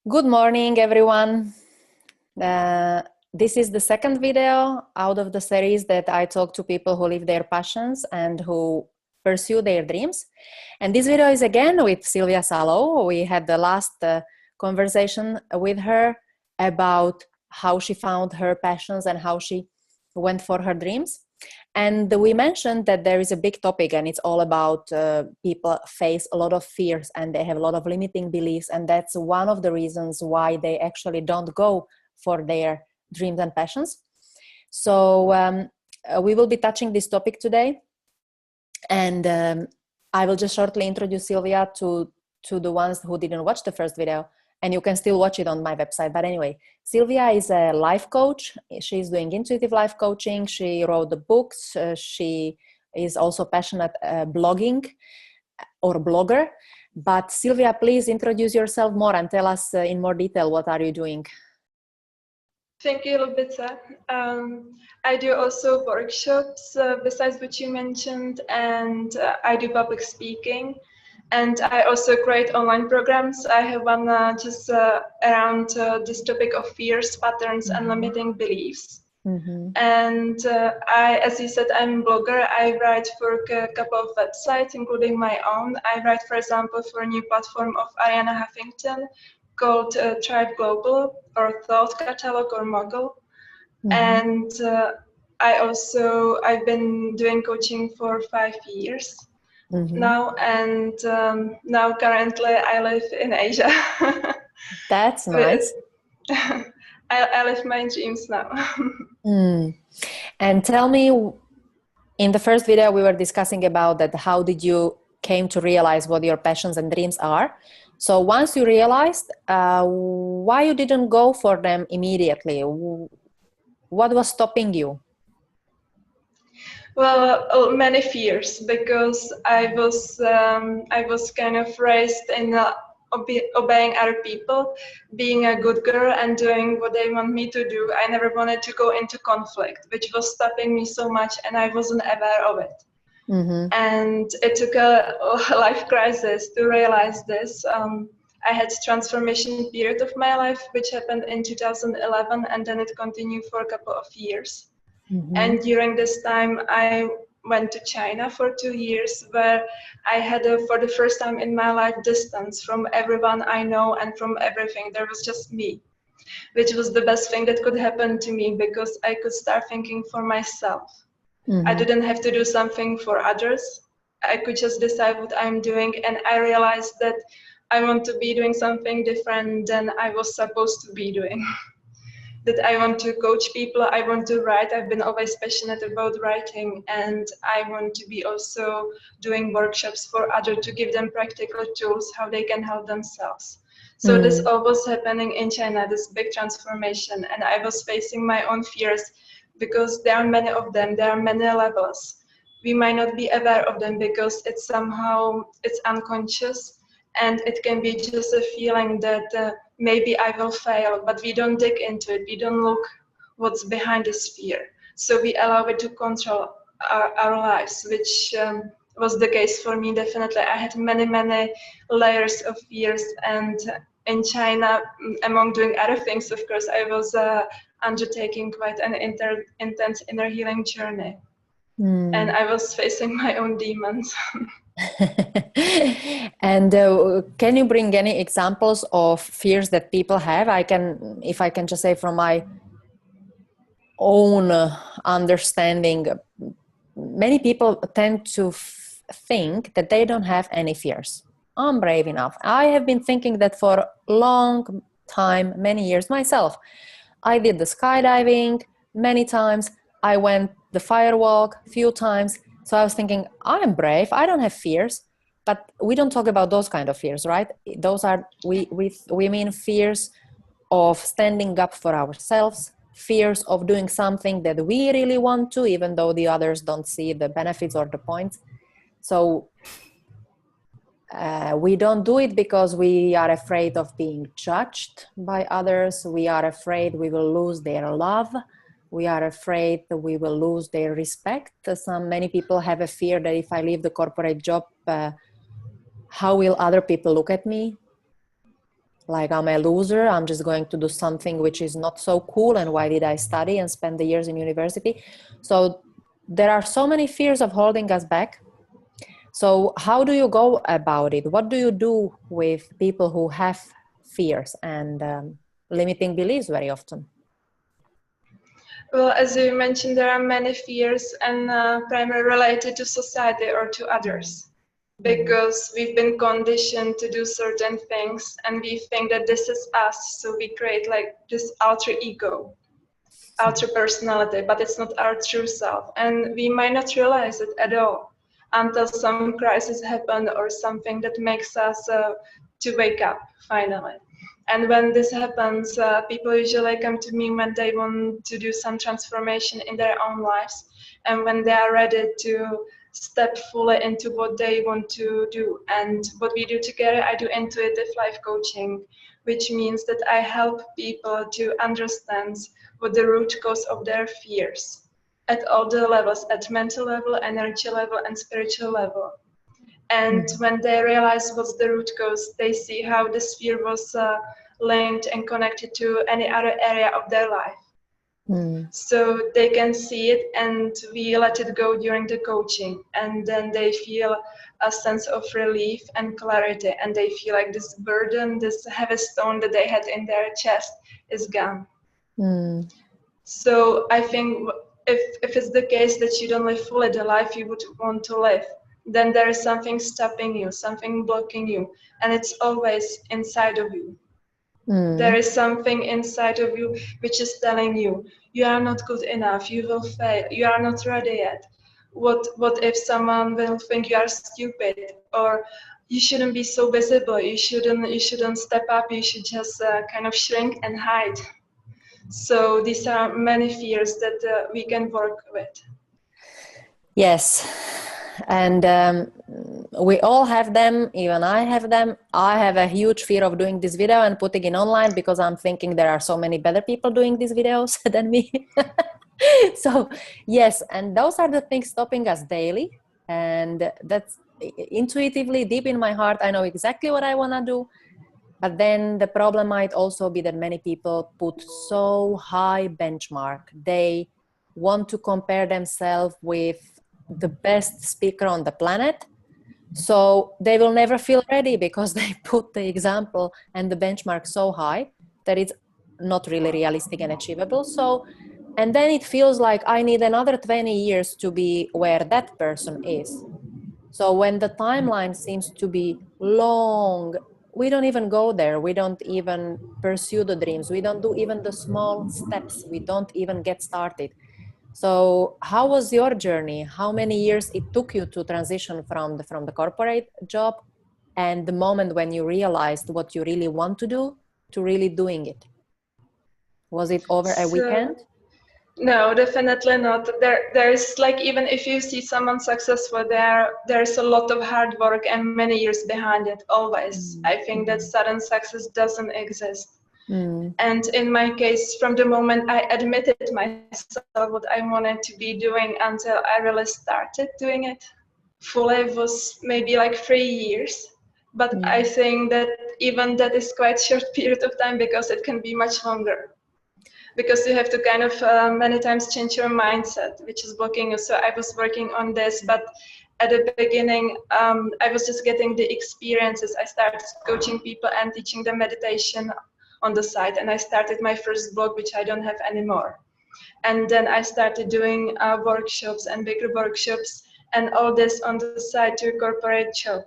Good morning, everyone. This is the second video out of the series that I talk to people who live their passions and who pursue their dreams. And this video is again with Sylvia Salow. We had the last conversation with her about how she found her passions and how she went for her dreams. And we mentioned that there is a big topic and it's all about people face a lot of fears and they have a lot of limiting beliefs. And that's one of the reasons why they actually don't go for their dreams and passions. So we will be touching this topic today. And I will just shortly introduce Sylvia to the ones who didn't watch the first video. And you can still watch it on my website. But anyway, Sylvia is a life coach. She's doing intuitive life coaching. She wrote the books. She is also passionate blogging or blogger. But Sylvia, please introduce yourself more and tell us in more detail what are you doing. Thank you, Lubica. I do also workshops besides what you mentioned, and I do public speaking. And I also create online programs. I have one just around this topic of fears, patterns, and limiting beliefs. And as you said, I'm a blogger. I write for a couple of websites, including my own. I write, for example, for a new platform of Ariana Huffington called Tribe Global or Thought Catalog or Mogul. And I've been doing coaching for 5 years. Now, and now currently I live in Asia. That's nice. I live my dreams now. And tell me, in the first video we were discussing about that, how did you came to realize what your passions and dreams are? So once you realized, why you didn't go for them immediately? What was stopping you? Well, many fears, because I was kind of raised in obeying other people, being a good girl and doing what they want me to do. I never wanted to go into conflict, which was stopping me so much, and I wasn't aware of it. And it took a life crisis to realize this. I had a transformation period of my life, which happened in 2011, and then it continued for a couple of years. And during this time, I went to China for 2 years, where I had, for the first time in my life, distance from everyone I know and from everything. There was just me, which was the best thing that could happen to me, because I could start thinking for myself. I didn't have to do something for others. I could just decide what I'm doing, and I realized that I want to be doing something different than I was supposed to be doing. That I want to coach people, I want to write. I've been always passionate about writing, and I want to be also doing workshops for others to give them practical tools how they can help themselves. So this all was happening in China, this big transformation, and I was facing my own fears, because there are many of them, there are many levels. We might not be aware of them because it's unconscious, and it can be just a feeling that maybe I will fail, but we don't dig into it. We don't look what's behind this fear. So we allow it to control our lives, which was the case for me, definitely. I had many layers of fears, and in China, among doing other things, of course, I was undertaking quite an intense inner healing journey. And I was facing my own demons. And can you bring any examples of fears that people have? If I can just say from my own understanding, many people tend to think that they don't have any fears. I'm brave enough. I have been thinking that for a long time, many years myself. I did the skydiving many times. I went the firewalk a few times. So I was thinking, I'm brave. I don't have fears. But we don't talk about those kind of fears, right? Those are, we mean fears of standing up for ourselves, fears of doing something that we really want to, even though the others don't see the benefits or the points. So we don't do it because we are afraid of being judged by others. We are afraid we will lose their love. We are afraid that we will lose their respect. Many people have a fear that if I leave the corporate job, how will other people look at me? like I'm a loser, I'm just going to do something which is not so cool, and why did I study and spend the years in university? So there are so many fears of holding us back. So how do you go about it? What do you do with people who have fears and limiting beliefs very often? Well, as you mentioned, there are many fears, and primarily related to society or to others, because we've been conditioned to do certain things, and we think that this is us, so we create like this alter ego, alter personality, but it's not our true self, and we might not realize it at all until some crisis happen or something that makes us to wake up finally. And when this happens, people usually come to me when they want to do some transformation in their own lives, and when they are ready to step fully into what they want to do. And what we do together, I do intuitive life coaching, which means that I help people to understand what the root cause of their fears at all the levels, at mental level, energy level, and spiritual level. And when they realize what's the root cause, they see how this fear was linked and connected to any other area of their life. So they can see it, and we let it go during the coaching, and then they feel a sense of relief and clarity, and they feel like this burden, this heavy stone that they had in their chest is gone. So I think if it's the case that you don't live fully the life you would want to live, then there is something stopping you, something blocking you, and it's always inside of you. There is something inside of you which is telling you, you are not good enough, you will fail, you are not ready yet. What if someone will think you are stupid, or you shouldn't be so visible, you shouldn't step up, you should just kind of shrink and hide. So these are many fears that we can work with. Yes, and we all have them, even I have them. I have a huge fear of doing this video and putting it online because I'm thinking there are so many better people doing these videos than me. So yes, and those are the things stopping us daily, and that's intuitively deep in my heart. I know exactly what I want to do, but then the problem might also be that many people put so high benchmark. They want to compare themselves with the best speaker on the planet, so they will never feel ready because they put the example and the benchmark so high that it's not really realistic and achievable. So, and then it feels like I need another 20 years to be where that person is. So when the timeline seems to be long, we don't even go there. We don't even pursue the dreams. We don't do even the small steps. We don't even get started. So how was your journey? How many years it took you to transition from the corporate job and the moment when you realized what you really want to do to really doing it? Was it over a weekend? No, definitely not. There's like, even if you see someone successful, there's a lot of hard work and many years behind it, always. I think that sudden success doesn't exist. And in my case, from the moment I admitted myself what I wanted to be doing until I really started doing it fully was maybe like 3 years. But I think that even that is quite short period of time, because it can be much longer. Because you have to kind of many times change your mindset, which is blocking you. So I was working on this, but at the beginning, I was just getting the experiences. I started coaching people and teaching them meditation on the side, and I started my first blog, which I don't have anymore. And then I started doing workshops and bigger workshops, and all this on the side to a corporate job.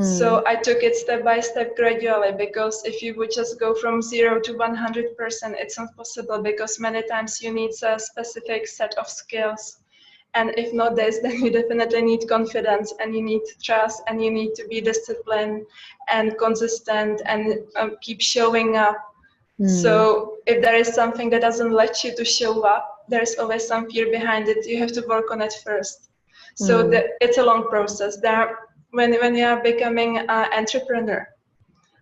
So I took it step by step gradually, because if you would just go from 0 to 100%, it's not possible, because many times you need a specific set of skills. And if not this, then you definitely need confidence, and you need trust, and you need to be disciplined and consistent and keep showing up. So if there is something that doesn't let you to show up, there's always some fear behind it. You have to work on it first. So it's a long process. When you are becoming an entrepreneur,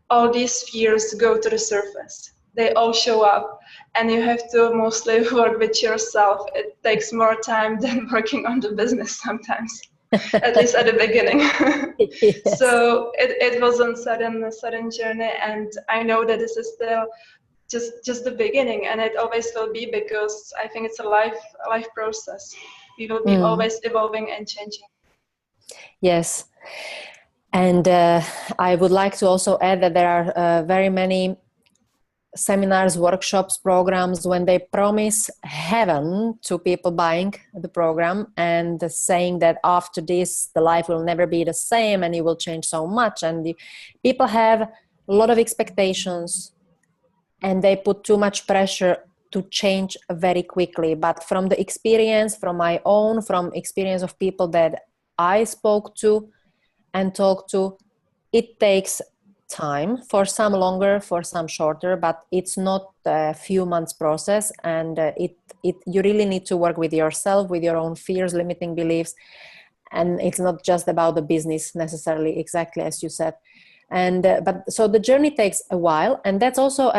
all these fears go to the surface. They all show up, and you have to mostly work with yourself. It takes more time than working on the business sometimes. at least at the beginning. Yes. So it wasn't a sudden journey, and I know that this is still just the beginning, and it always will be, because I think it's a life process. We will be always evolving and changing. Yes. And I would like to also add that there are very many seminars, workshops, programs when they promise heaven to people buying the program and saying that after this the life will never be the same and you will change so much, and people have a lot of expectations and they put too much pressure to change very quickly. But from the experience, from my own, from experience of people that I spoke to and talked to, it takes time, for some longer, for some shorter, but it's not a few months process. And you really need to work with yourself, with your own fears, limiting beliefs. And it's not just about the business necessarily, exactly as you said. And but so the journey takes a while, and that's also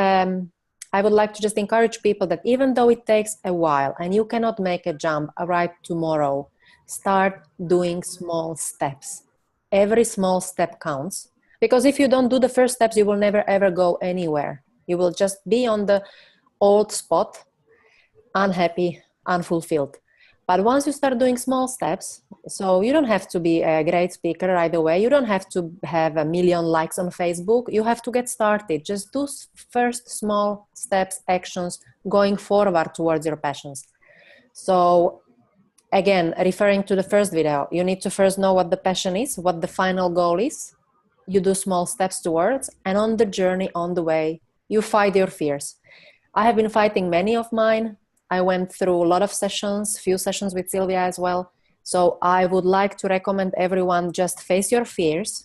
I would like to just encourage people that even though it takes a while and you cannot make a jump right tomorrow, start doing small steps. Every small step counts, because if you don't do the first steps, you will never ever go anywhere. You will just be on the old spot, unhappy, unfulfilled. But once you start doing small steps, so you don't have to be a great speaker right away. You don't have to have 1 million likes on Facebook. You have to get started. Just do first small steps, actions, going forward towards your passions. So again, referring to the first video, you need to first know what the passion is, what the final goal is. You do small steps towards, and on the journey, on the way, you fight your fears. I have been fighting many of mine. I went through a lot of sessions, few sessions with Sylvia as well. So I would like to recommend everyone, just face your fears,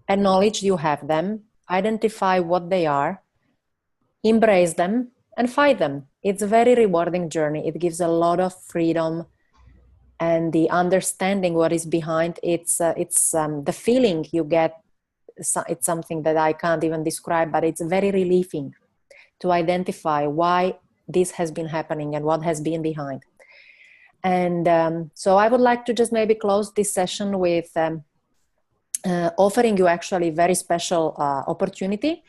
acknowledge you have them, identify what they are, embrace them, and fight them. It's a very rewarding journey. It gives a lot of freedom, and the understanding what is behind it's the feeling you get. It's something that I can't even describe, but it's very relieving to identify why this has been happening and what has been behind. And so I would like to just maybe close this session with offering you actually very special opportunity.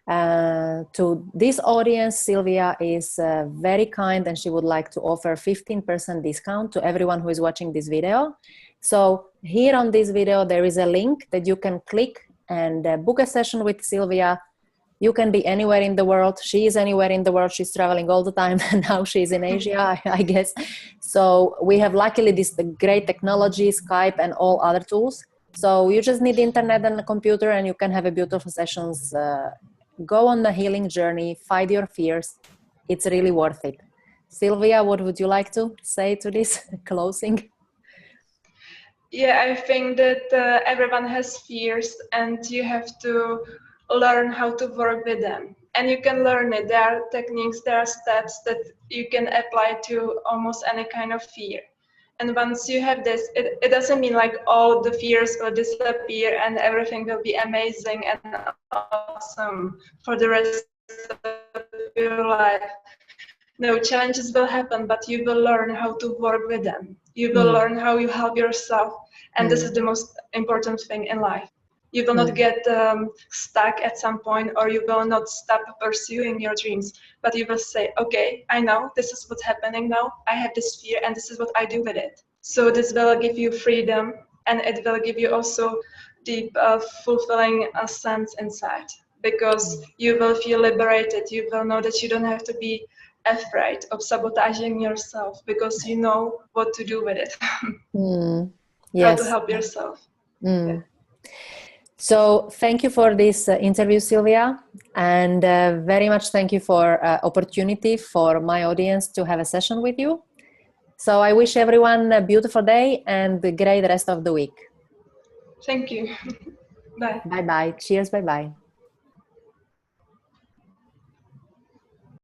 To this audience, Sylvia is very kind, and she would like to offer 15% discount to everyone who is watching this video. So here on this video, there is a link that you can click and book a session with Sylvia. You can be anywhere in the world. She is anywhere in the world. She's traveling all the time, and now she's in Asia, I guess. So we have luckily this great technology, Skype and all other tools. So you just need the internet and a computer, and you can have a beautiful sessions. Go on the healing journey, fight your fears. It's really worth it. Sylvia, what would you like to say to this closing? Yeah, I think that everyone has fears, and you have to learn how to work with them. And you can learn it. There are techniques, there are steps that you can apply to almost any kind of fear. And once you have this, it doesn't mean like all the fears will disappear and everything will be amazing and awesome for the rest of your life. No, challenges will happen, but you will learn how to work with them. You will learn how you help yourself. And this is the most important thing in life. You will not get stuck at some point, or you will not stop pursuing your dreams, but you will say, okay, I know this is what's happening now. I have this fear and this is what I do with it. So this will give you freedom, and it will give you also deep, fulfilling sense inside, because you will feel liberated. You will know that you don't have to be afraid of sabotaging yourself, because you know what to do with it. Yes. How to help yourself. Yeah. So thank you for this interview, Sylvia, and very much thank you for opportunity for my audience to have a session with you. So I wish everyone a beautiful day and a great rest of the week. Thank you. Bye. Bye-bye. Cheers. Bye-bye.